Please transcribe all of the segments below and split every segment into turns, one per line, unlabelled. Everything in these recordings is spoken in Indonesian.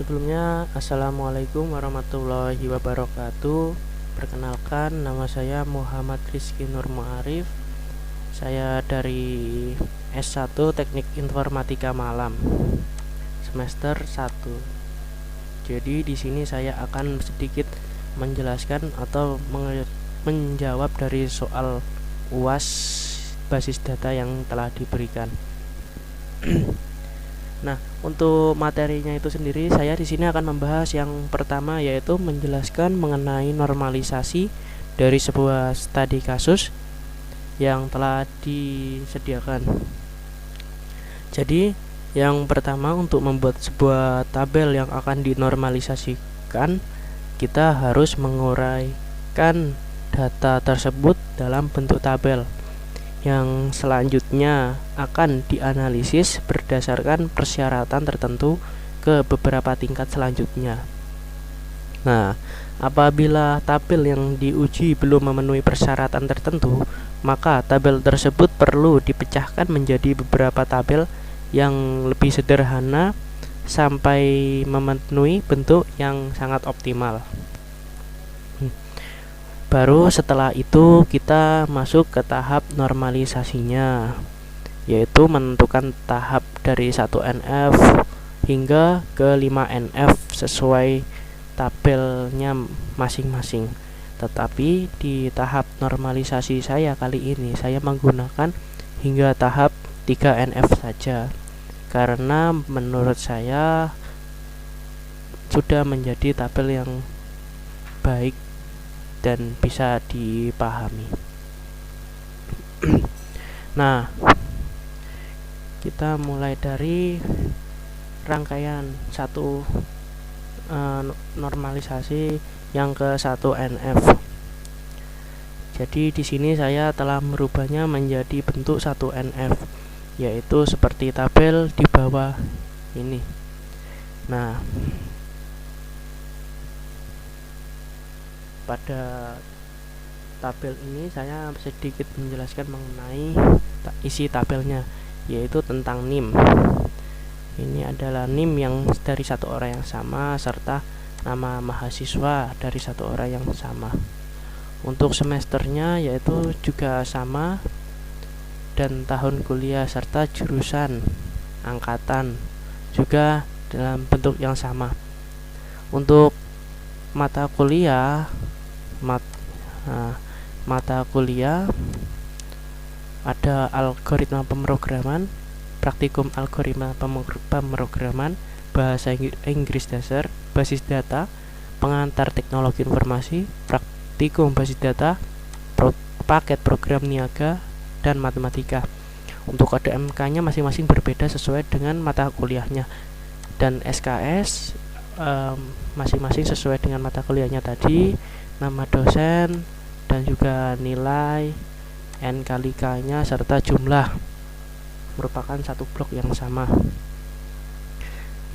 Sebelumnya, Assalamualaikum warahmatullahi wabarakatuh. Perkenalkan, nama saya Muhammad Rizky Nur Muarif. Saya dari S1 Teknik Informatika Malam, semester 1. Jadi di sini saya akan sedikit menjelaskan atau menjawab dari soal UAS basis data yang telah diberikan. Nah, untuk materinya itu sendiri, saya di sini akan membahas yang pertama, yaitu menjelaskan mengenai normalisasi dari sebuah studi kasus yang telah disediakan. Jadi, yang pertama, untuk membuat sebuah tabel yang akan dinormalisasikan, kita harus menguraikan data tersebut dalam bentuk tabel yang selanjutnya akan dianalisis berdasarkan persyaratan tertentu ke beberapa tingkat selanjutnya. Nah, apabila tabel yang diuji belum memenuhi persyaratan tertentu, maka tabel tersebut perlu dipecahkan menjadi beberapa tabel yang lebih sederhana sampai memenuhi bentuk yang sangat optimal. Baru setelah itu kita masuk ke tahap normalisasinya, yaitu menentukan tahap dari 1NF hingga ke 5NF sesuai tabelnya masing-masing. Tetapi di tahap normalisasi saya kali ini, saya menggunakan hingga tahap 3NF saja, karena menurut saya sudah menjadi tabel yang baik dan bisa dipahami. Nah, kita mulai dari rangkaian satu normalisasi yang ke 1NF. Jadi di sini saya telah merubahnya menjadi bentuk 1NF, yaitu seperti tabel di bawah ini. Nah, pada tabel ini saya sedikit menjelaskan mengenai isi tabelnya, yaitu tentang NIM. Ini adalah NIM yang dari satu orang yang sama serta nama mahasiswa dari satu orang yang sama. Untuk semesternya yaitu juga sama, dan tahun kuliah serta jurusan angkatan juga dalam bentuk yang sama. Untuk mata kuliah ada algoritma pemrograman, praktikum algoritma pemrograman, bahasa Inggris dasar, basis data, pengantar teknologi informasi, praktikum basis data, paket program niaga, dan matematika. Untuk kode MK-nya masing-masing berbeda sesuai dengan mata kuliahnya, dan SKS masing-masing sesuai dengan mata kuliahnya tadi, nama dosen, dan juga nilai, NKLIK-nya, serta jumlah, merupakan satu blok yang sama.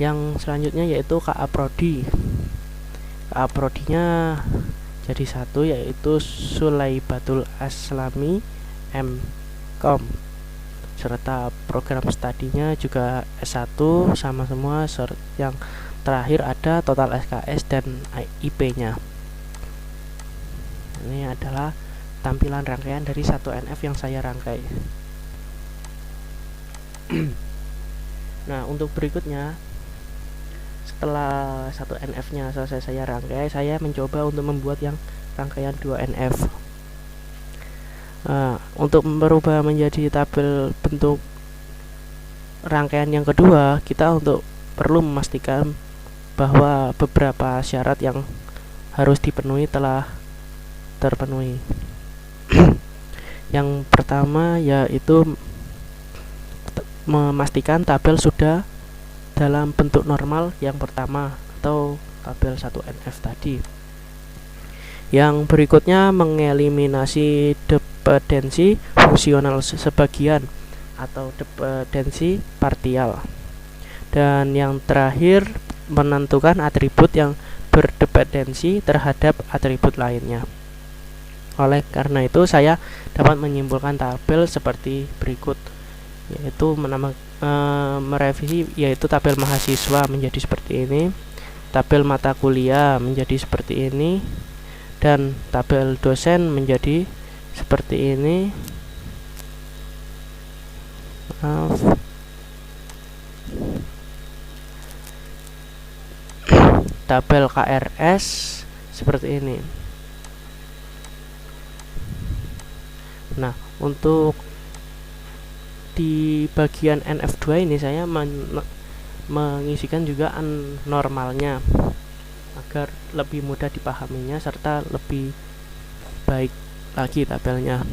Yang selanjutnya yaitu KA Prodi. KA Prodinya jadi satu, yaitu Sulaibatul Aslami M.Com, serta program studinya juga S1 sama semua. Yang terakhir ada total SKS dan IP-nya. Ini adalah tampilan rangkaian dari 1NF yang saya rangkai. Nah, untuk berikutnya, setelah 1NF-nya selesai saya rangkai, saya mencoba untuk membuat yang rangkaian 2NF. Untuk merubah menjadi tabel bentuk rangkaian yang kedua, kita perlu memastikan bahwa beberapa syarat yang harus dipenuhi telah terpenuhi. Yang pertama yaitu memastikan tabel sudah dalam bentuk normal yang pertama, atau tabel 1NF tadi. Yang berikutnya mengeliminasi dependensi fungsional sebagian atau dependensi partial. Dan yang terakhir, menentukan atribut yang berdependensi terhadap atribut lainnya. Oleh karena itu, saya dapat menyimpulkan tabel seperti berikut, yaitu merevisi, yaitu tabel mahasiswa menjadi seperti ini. tabel mata kuliah menjadi seperti ini, dan tabel dosen menjadi seperti ini. Maaf. Tabel KRS seperti ini. Nah, untuk di bagian NF2 ini saya mengisikan juga normalnya agar lebih mudah dipahaminya serta lebih baik lagi tabelnya.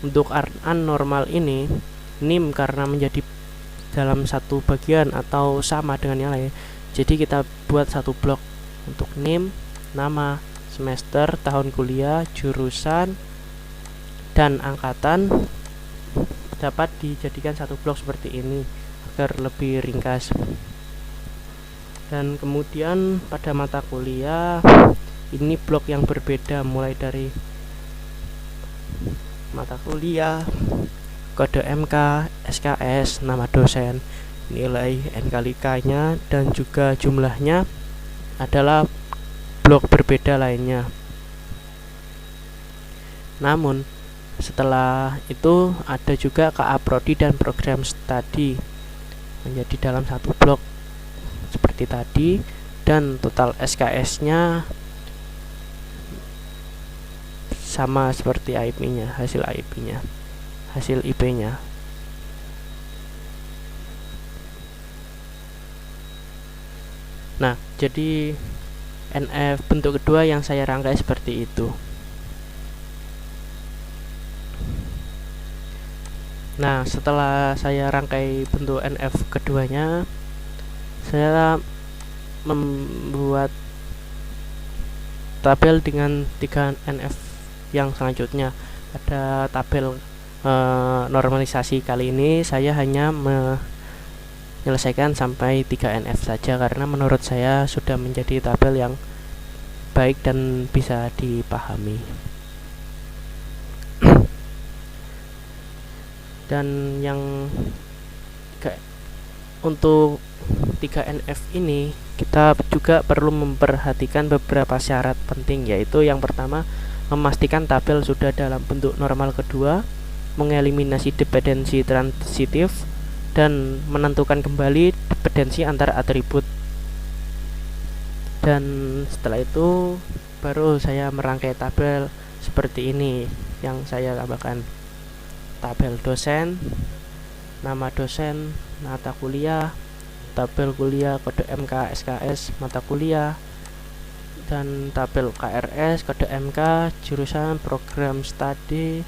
Untuk normal ini, NIM karena menjadi dalam satu bagian atau sama dengan yang lain, jadi kita buat satu blok untuk NIM, nama, semester, tahun kuliah, jurusan, dan angkatan dapat dijadikan satu blok seperti ini agar lebih ringkas. Dan kemudian pada mata kuliah ini blok yang berbeda, mulai dari mata kuliah, kode MK, SKS, nama dosen, nilai NKLIK-nya, dan juga jumlahnya adalah blok berbeda lainnya. Namun setelah itu ada juga KA Prodi dan program studi menjadi dalam satu blok seperti tadi, dan total SKS-nya sama seperti IP-nya, hasil IP-nya, hasil IP-nya. Nah, jadi NF bentuk kedua yang saya rangkai seperti itu. Nah, setelah saya rangkai bentuk NF keduanya, saya membuat tabel dengan 3 NF yang selanjutnya. Ada tabel normalisasi. Kali ini saya hanya menyelesaikan sampai 3 NF saja karena menurut saya sudah menjadi tabel yang baik dan bisa dipahami. Dan yang untuk 3 NF ini kita juga perlu memperhatikan beberapa syarat penting, yaitu yang pertama, memastikan tabel sudah dalam bentuk normal kedua, mengeliminasi dependensi transitif, dan menentukan kembali dependensi antar atribut. Dan setelah itu baru saya merangkai tabel seperti ini yang saya tambahkan: tabel dosen, nama dosen, mata kuliah, tabel kuliah, kode MK, SKS, mata kuliah, dan tabel KRS, kode MK, jurusan, program studi,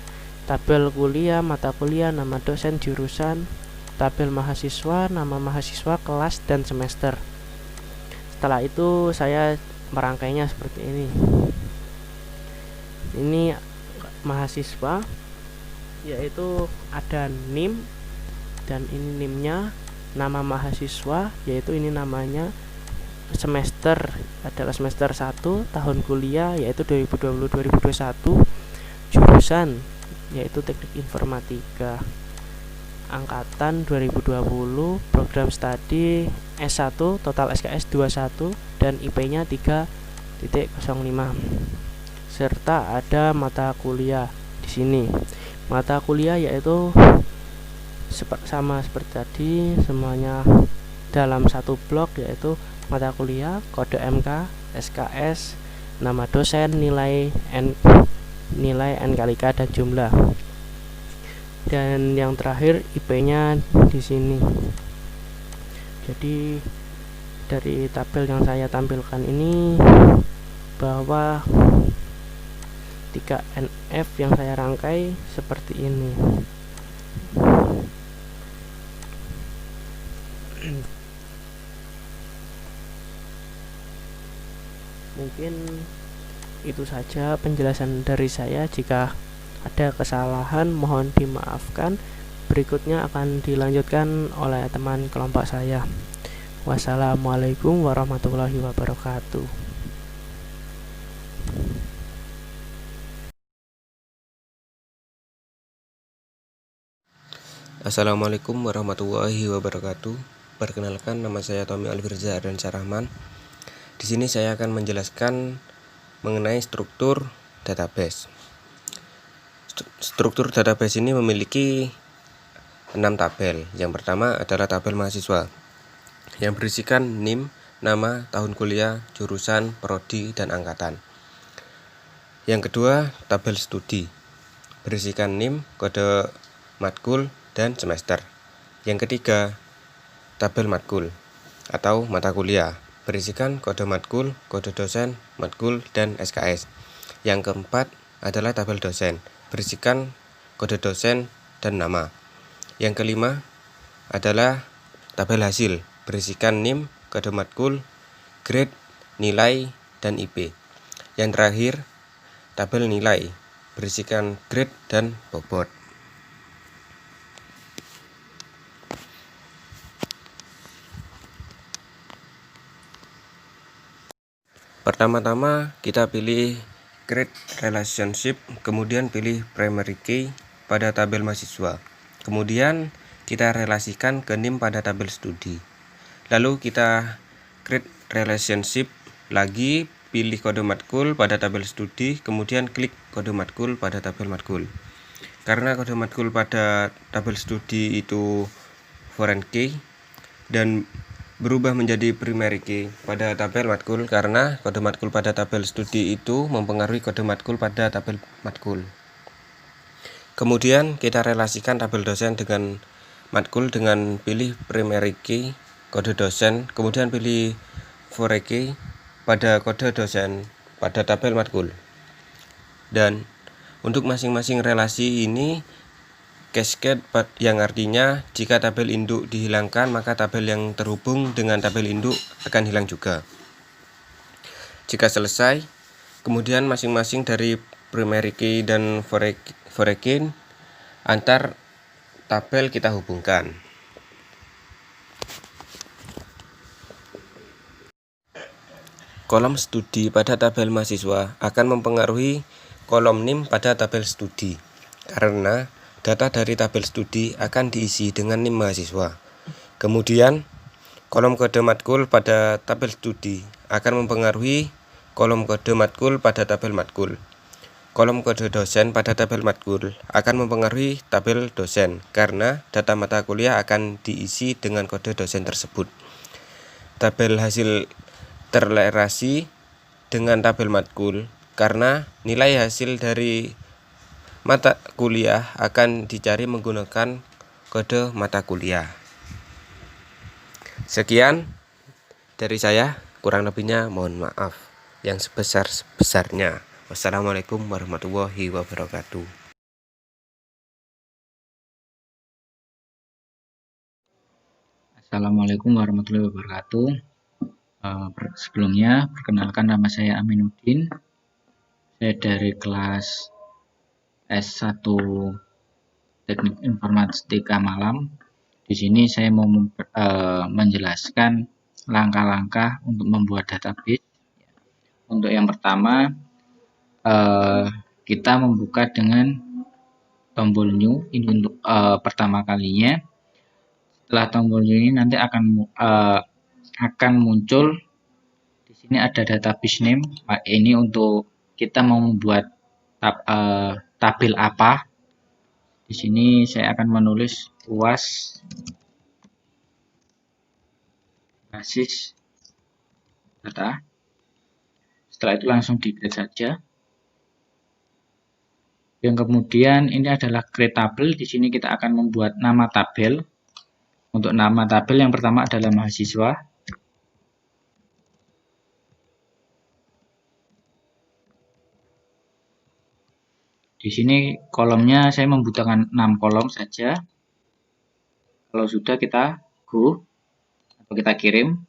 tabel kuliah, mata kuliah, nama dosen, jurusan, tabel mahasiswa, nama mahasiswa, kelas, dan semester. Setelah itu saya merangkainya seperti ini. Ini mahasiswa, yaitu ada NIM, dan ini NIM-nya, nama mahasiswa, yaitu ini namanya, semester adalah semester 1, tahun kuliah yaitu 2020-2021, jurusan yaitu teknik informatika, angkatan 2020, program studi S1, total SKS 21, dan IP-nya 3.05, serta ada mata kuliah di sini. Mata kuliah yaitu sama seperti tadi, semuanya dalam satu blok, yaitu mata kuliah, kode MK, SKS, nama dosen, nilai NKLIK, dan jumlah. Dan yang terakhir IP-nya di sini. Jadi dari tabel yang saya tampilkan ini bahwa 3 NF yang saya rangkai seperti ini. Mungkin itu saja penjelasan dari saya. Jika ada kesalahan mohon dimaafkan. Berikutnya akan dilanjutkan oleh teman kelompok saya. Wassalamualaikum warahmatullahi wabarakatuh.
Assalamualaikum warahmatullahi wabarakatuh. Perkenalkan, nama saya Tommy Alfirza Ardiansyah Rahman. Di sini saya akan menjelaskan mengenai struktur database. Struktur database ini memiliki 6 tabel. Yang pertama adalah tabel mahasiswa yang berisikan NIM, nama, tahun kuliah, jurusan, prodi, dan angkatan. Yang kedua, tabel studi berisikan NIM, kode matkul, dan semester. Yang ketiga, tabel matkul atau mata kuliah berisikan kode matkul, kode dosen, matkul, dan SKS. Yang keempat adalah tabel dosen berisikan kode dosen dan nama. Yang kelima adalah tabel hasil berisikan NIM, kode matkul, grade, nilai, dan IP. Yang terakhir, tabel nilai berisikan grade dan bobot. Pertama-tama kita pilih create relationship, kemudian pilih primary key pada tabel mahasiswa. Kemudian kita relasikan ke NIM pada tabel studi. Lalu kita create relationship lagi, pilih kode matkul pada tabel studi, kemudian klik kode matkul pada tabel matkul. Karena kode matkul pada tabel studi itu foreign key dan berubah menjadi primary key pada tabel matkul, karena kode matkul pada tabel studi itu mempengaruhi kode matkul pada tabel matkul. Kemudian kita relasikan tabel dosen dengan matkul dengan pilih primary key kode dosen, kemudian pilih foreign key pada kode dosen pada tabel matkul. Dan untuk masing-masing relasi ini cascade, yang artinya jika tabel induk dihilangkan maka tabel yang terhubung dengan tabel induk akan hilang juga. Jika selesai, kemudian masing-masing dari primary key dan foreign key antar tabel kita hubungkan. Kolom studi pada tabel mahasiswa akan mempengaruhi kolom NIM pada tabel studi, karena data dari tabel studi akan diisi dengan NIM mahasiswa. Kemudian, kolom kode matkul pada tabel studi akan mempengaruhi kolom kode matkul pada tabel matkul. Kolom kode dosen pada tabel matkul akan mempengaruhi tabel dosen, karena data mata kuliah akan diisi dengan kode dosen tersebut. Tabel hasil terrelasi dengan tabel matkul, karena nilai hasil dari mata kuliah akan dicari menggunakan kode mata kuliah. Sekian dari saya, kurang lebihnya mohon maaf yang sebesar-besarnya. Wassalamualaikum warahmatullahi wabarakatuh.
Assalamualaikum warahmatullahi wabarakatuh. Sebelumnya, perkenalkan, nama saya Aminuddin. Saya dari kelas S1 Teknik Informatika Malam. Di sini saya mau menjelaskan langkah-langkah untuk membuat database. Untuk yang pertama, kita membuka dengan tombol new. Ini untuk pertama kalinya. Setelah tombol new ini nanti akan muncul di sini ada database name. Ini untuk kita mau membuat tabel apa. Di sini saya akan menulis UAS basis data. Setelah itu langsung di-create saja. Yang kemudian ini adalah create tabel. Di sini kita akan membuat nama tabel. Untuk nama tabel yang pertama adalah mahasiswa. Di sini kolomnya saya membutuhkan 6 kolom saja. Kalau sudah kita go atau kita kirim.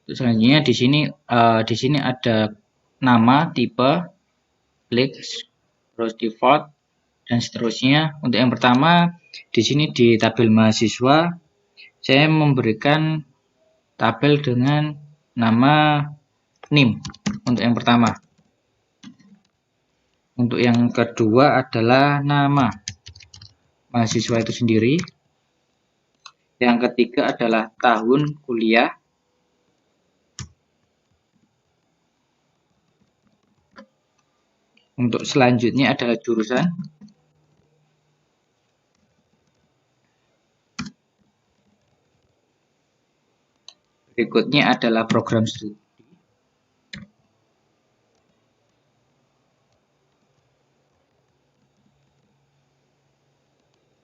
Selanjutnya di sini ada nama, tipe, klik, terus default, dan seterusnya. Untuk yang pertama di sini di tabel mahasiswa saya memberikan tabel dengan nama NIM untuk yang pertama. Untuk yang kedua adalah nama mahasiswa itu sendiri. Yang ketiga adalah tahun kuliah. Untuk selanjutnya adalah jurusan. Berikutnya adalah program studi.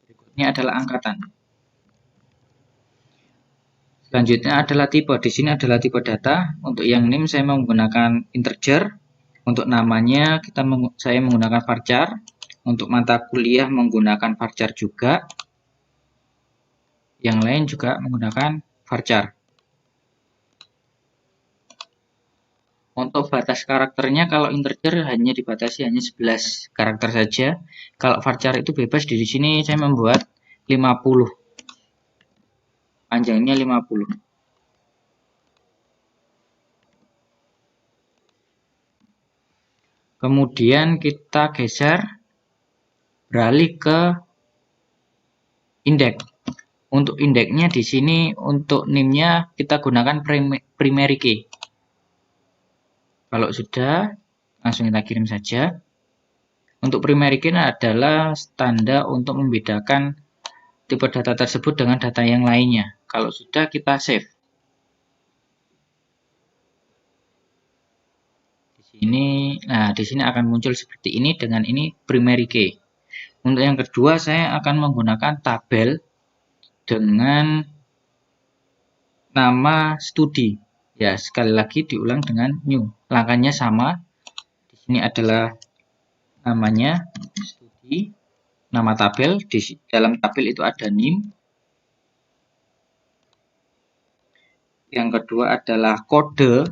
Berikutnya adalah angkatan. Selanjutnya adalah tipe. Di sini adalah tipe data. Untuk yang NIM saya menggunakan integer. Untuk namanya saya menggunakan varchar. Untuk mata kuliah menggunakan varchar juga. Yang lain juga menggunakan varchar. Untuk batas karakternya kalau integer hanya dibatasi hanya 11 karakter saja. Kalau varchar itu bebas. Di sini saya membuat 50. Panjangnya 50. Kemudian kita geser beralih ke indeks. Untuk indeksnya di sini untuk NIM-nya kita gunakan primary key. Kalau sudah, langsung kita kirim saja. Untuk primary key adalah tanda untuk membedakan tipe data tersebut dengan data yang lainnya. Kalau sudah, kita save. Di sini akan muncul seperti ini. Dengan ini primary key. Untuk yang kedua, saya akan menggunakan tabel dengan nama studi. Ya, sekali lagi diulang dengan new. Langkahnya sama. Di sini adalah namanya studi, nama tabel. Di dalam tabel itu ada NIM. Yang kedua adalah kode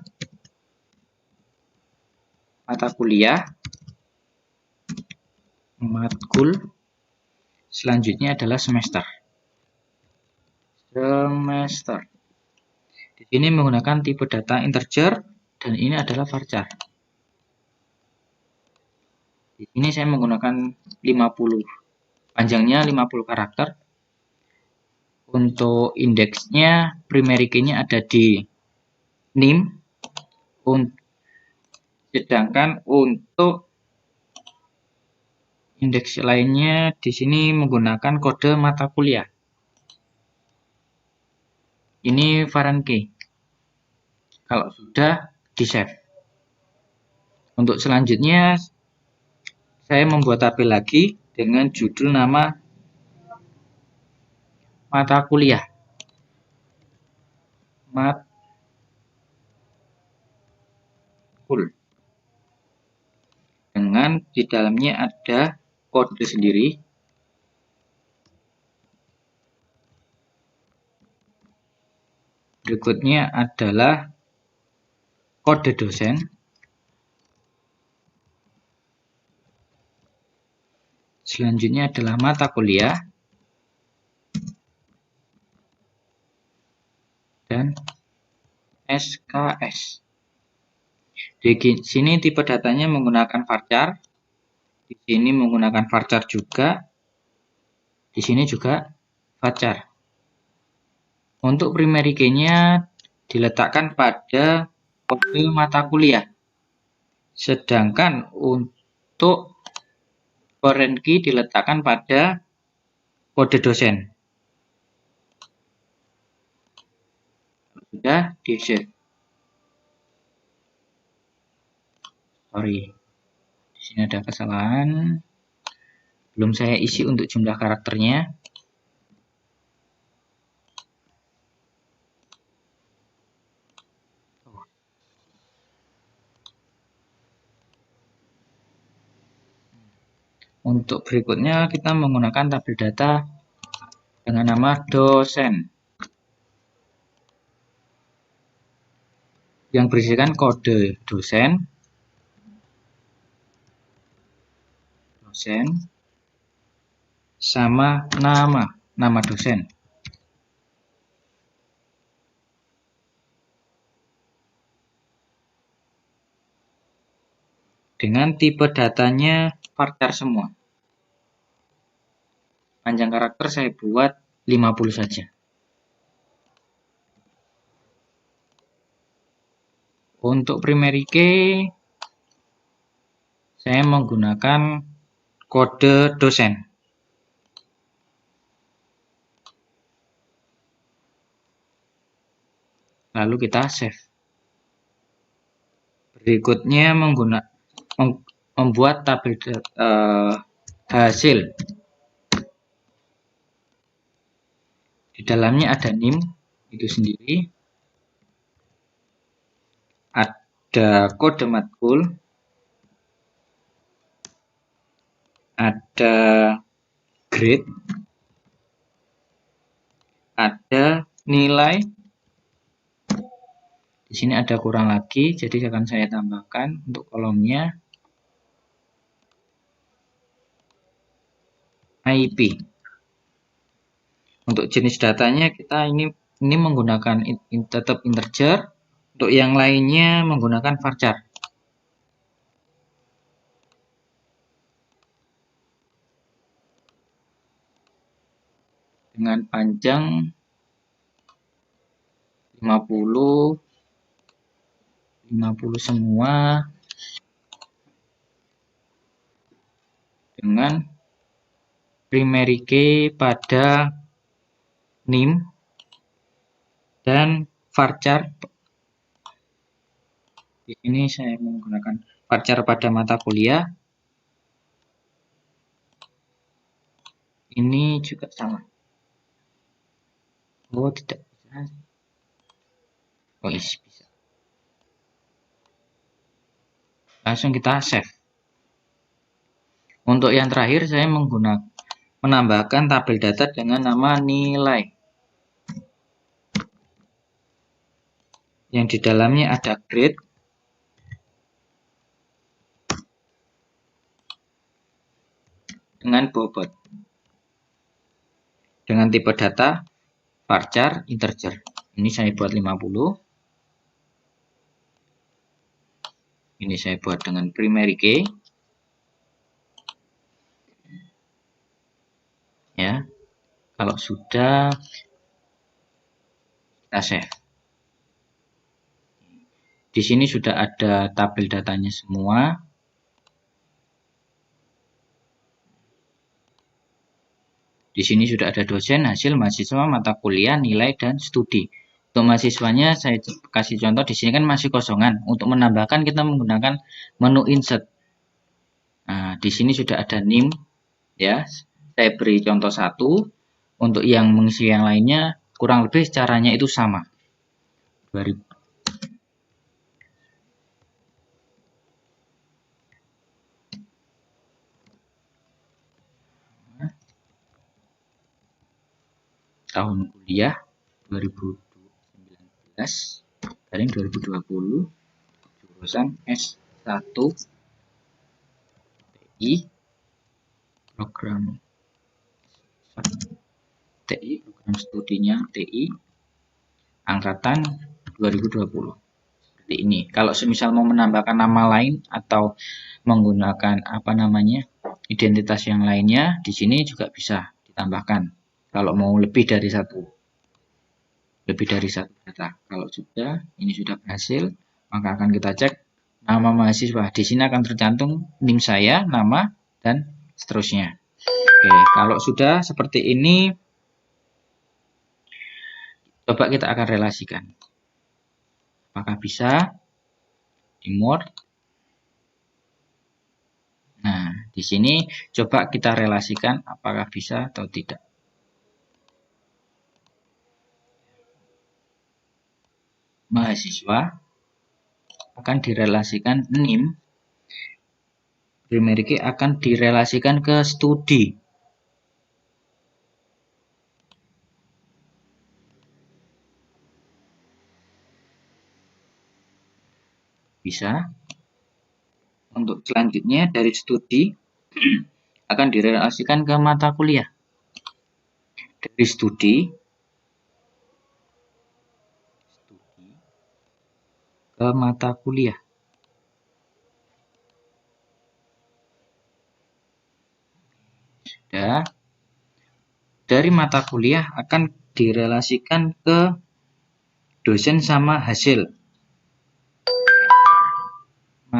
mata kuliah, matkul. Selanjutnya adalah semester. Di sini menggunakan tipe data integer dan ini adalah varchar. Di sini saya menggunakan 50. Panjangnya 50 karakter. Untuk indeksnya primary key-nya ada di NIM. Sedangkan untuk indeks lainnya di sini menggunakan kode mata kuliah. Ini foreign key. Kalau sudah di save. Untuk selanjutnya saya membuat tabel lagi dengan judul nama mata kuliah. Matkul. Dengan di dalamnya ada kode sendiri. Berikutnya adalah kode dosen. Selanjutnya adalah mata kuliah. Dan SKS. Di sini tipe datanya menggunakan varchar. Di sini menggunakan varchar juga. Di sini juga varchar. Untuk primary key-nya diletakkan pada kode mata kuliah. Sedangkan untuk foreign key diletakkan pada kode dosen. Sudah di save. Sorry. Di sini ada kesalahan. Belum saya isi untuk jumlah karakternya. Untuk berikutnya kita menggunakan tabel data dengan nama dosen. Yang berisikan kode dosen. Sama nama dosen. Dengan tipe datanya varchar semua. Panjang karakter saya buat 50 saja. Untuk primary key saya menggunakan kode dosen. Lalu kita save. Berikutnya membuat tabel hasil. Di dalamnya ada NIM itu sendiri, ada kode matkul, ada grade, ada nilai. Di sini ada kurang lagi, jadi akan saya tambahkan untuk kolomnya IP. Untuk jenis datanya kita ini menggunakan tetap integer, untuk yang lainnya menggunakan varchar. Dengan panjang 50 semua, dengan primary key pada NIM dan varchar. Di sini saya menggunakan varchar pada mata kuliah. Ini juga sama. Oh, tidak bisa. Oh, bisa. Langsung kita save. Untuk yang terakhir saya menambahkan tabel data dengan nama nilai. Yang di dalamnya ada grade, dengan bobot, dengan tipe data varchar integer. Ini saya buat 50. Ini saya buat dengan primary key. Ya. Kalau sudah, kita save. Di sini sudah ada tabel datanya semua. Di sini sudah ada dosen, hasil, mahasiswa, mata kuliah, nilai, dan studi. Untuk mahasiswanya saya kasih contoh, di sini kan masih kosongan. Untuk menambahkan kita menggunakan menu insert. Nah, di sini sudah ada NIM, ya. Saya beri contoh 1. Untuk yang mengisi yang lainnya kurang lebih caranya itu sama. 2000. Tahun kuliah 2019 garing 2020, jurusan S1 TI, program studinya TI, angkatan 2020. Seperti ini. Kalau semisal mau menambahkan nama lain atau menggunakan identitas yang lainnya, di sini juga bisa ditambahkan. Kalau mau lebih dari satu data. Kalau sudah, ini sudah berhasil, maka akan kita cek nama mahasiswa. Di sini akan tercantum NIM saya, nama, dan seterusnya. Oke, kalau sudah seperti ini, coba kita akan relasikan. Apakah bisa? Di mode. Nah, di sini coba kita relasikan apakah bisa atau tidak. Mahasiswa akan direlasikan NIM, primary key akan direlasikan ke studi. Bisa. Untuk selanjutnya dari studi akan direlasikan ke mata kuliah. Dari studi ke mata kuliah. Sudah. Dari mata kuliah akan direlasikan ke dosen sama hasil.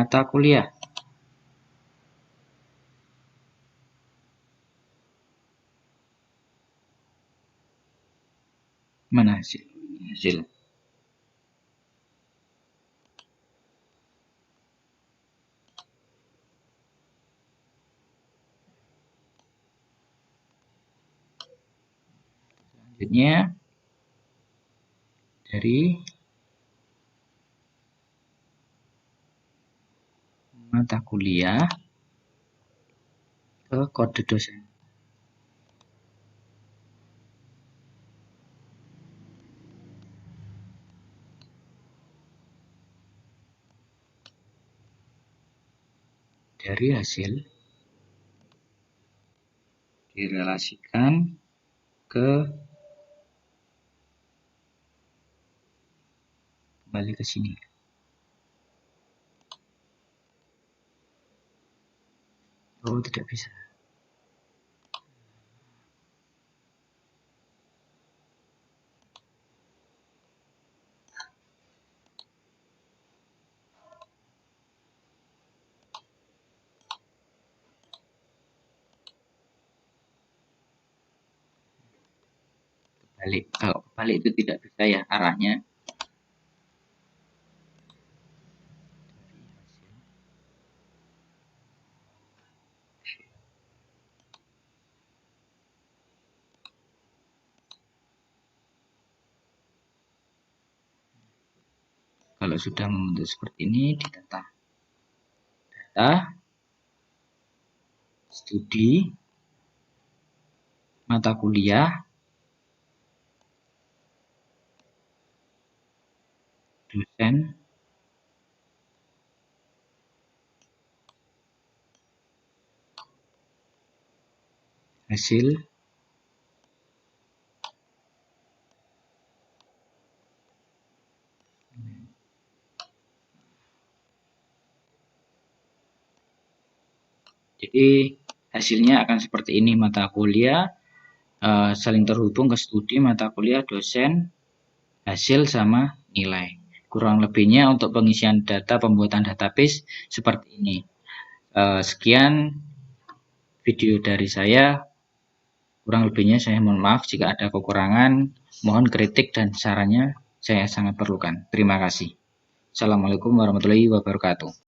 mata kuliah. Mana hasil? Selanjutnya dari mata kuliah ke kode dosen. Dari hasil direlasikan kembali ke sini. Oh, tidak bisa. Kebalik. Kalau kebalik itu tidak bisa ya arahnya. Kalau sudah membentuk seperti ini, ditata data studi mata kuliah dosen hasil jadi hasilnya akan seperti ini. Mata kuliah saling terhubung ke studi mata kuliah dosen hasil sama nilai. Kurang lebihnya untuk pengisian data pembuatan database seperti ini. Sekian video dari saya. Kurang lebihnya saya mohon maaf jika ada kekurangan. Mohon kritik dan sarannya saya sangat perlukan. Terima kasih. Assalamualaikum warahmatullahi wabarakatuh.